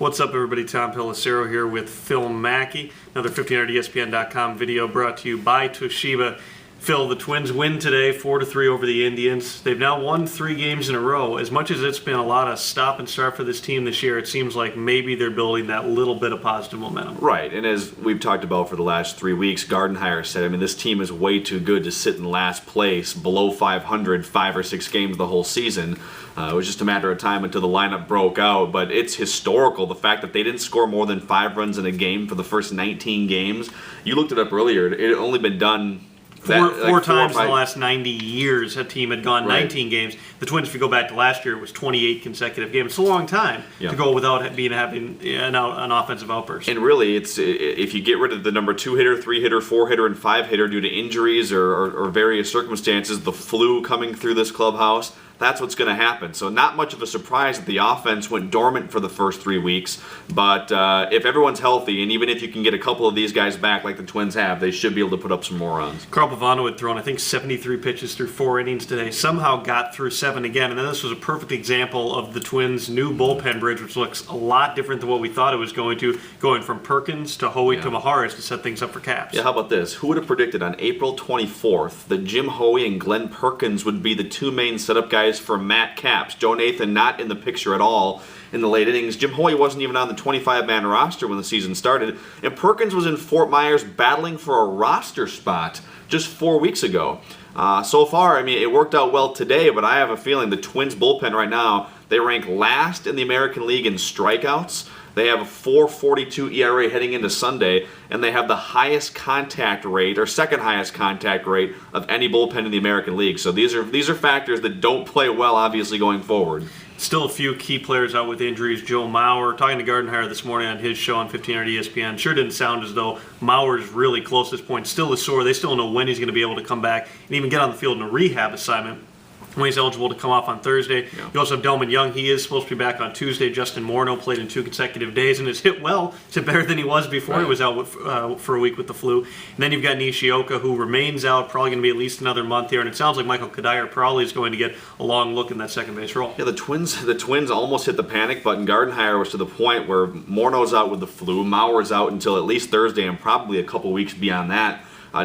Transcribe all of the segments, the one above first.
What's up, everybody? Tom Pelissero here with Phil Mackey. Another 1500ESPN.com video brought to you by Toshiba. Phil, the Twins win today, 4-3 over the Indians. They've now won 3 games in a row. As much as it's been a lot of stop and start for this team this year, it seems like maybe they're building that little bit of positive momentum. Right, and as we've talked about for the last 3 weeks, Gardenhire said, this team is way too good to sit in last place, below 500, 5 or 6 games the whole season. It was just a matter of time until the lineup broke out, but it's historical, the fact that they didn't score more than 5 runs in a game for the first 19 games. You looked it up earlier. It had only been done Four times in the last 90 years a team had gone 19 games. The Twins, if you go back to last year, it was 28 consecutive games. It's a long time to go without having an offensive outburst. And really, it's if you get rid of the number 2 hitter, 3 hitter, 4 hitter, and 5 hitter due to injuries or various circumstances, the flu coming through this clubhouse, that's what's going to happen. So not much of a surprise that the offense went dormant for the first 3 weeks. But if everyone's healthy, and even if you can get a couple of these guys back like the Twins have, they should be able to put up some more runs. Carl Pavano had thrown, I think, 73 pitches through 4 innings today. Somehow got through 7 again. And then this was a perfect example of the Twins' new bullpen bridge, which looks a lot different than what we thought it was going to, going from Perkins to Hoey to Maharis to set things up for Caps. Yeah, how about this? Who would have predicted on April 24th that Jim Hoey and Glenn Perkins would be the 2 main setup guys for Matt Capps? Joe Nathan not in the picture at all in the late innings. Jim Hoey wasn't even on the 25-man roster when the season started, and Perkins was in Fort Myers battling for a roster spot just 4 weeks ago. So far, it worked out well today, but I have a feeling the Twins bullpen right now, they rank last in the American League in strikeouts. They have a 4.42 ERA heading into Sunday, and they have the highest contact rate, or second highest contact rate, of any bullpen in the American League. So these are factors that don't play well, obviously, going forward. Still a few key players out with injuries. Joe Mauer, talking to Gardenhire this morning on his show on 1500 ESPN, sure didn't sound as though Mauer's really close at this point. Still is sore. They still don't know when he's going to be able to come back and even get on the field in a rehab assignment when he's eligible to come off on Thursday. Yeah. You also have Delman Young. He is supposed to be back on Tuesday. Justin Morneau played in 2 consecutive days and has hit well. He's hit better than he was before he was out for a week with the flu. And then you've got Nishioka, who remains out, probably going to be at least another month here. And it sounds like Michael Kadire probably is going to get a long look in that second base role. Yeah, the Twins almost hit the panic button. Gardenhire was to the point where Morneau's out with the flu, Mauer's out until at least Thursday and probably a couple weeks beyond that.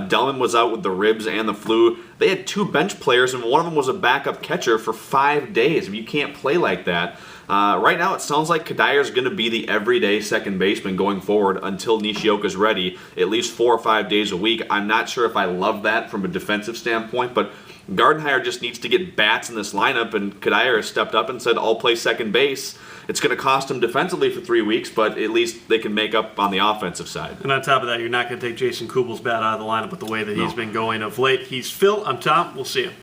Delman was out with the ribs and the flu. They had 2 bench players, and one of them was a backup catcher for 5 days. You can't play like that. Right now, it sounds like Kadire's going to be the everyday second baseman going forward until Nishioka's ready, at least 4 or 5 days a week. I'm not sure if I love that from a defensive standpoint, but Gardenhire just needs to get bats in this lineup, and Kadire has stepped up and said, I'll play second base. It's going to cost him defensively for 3 weeks, but at least they can make up on the offensive side. And on top of that, you're not going to take Jason Kubel's bat out of the lineup with the way that he's been going of late. He's Phil. I'm Tom. We'll see you.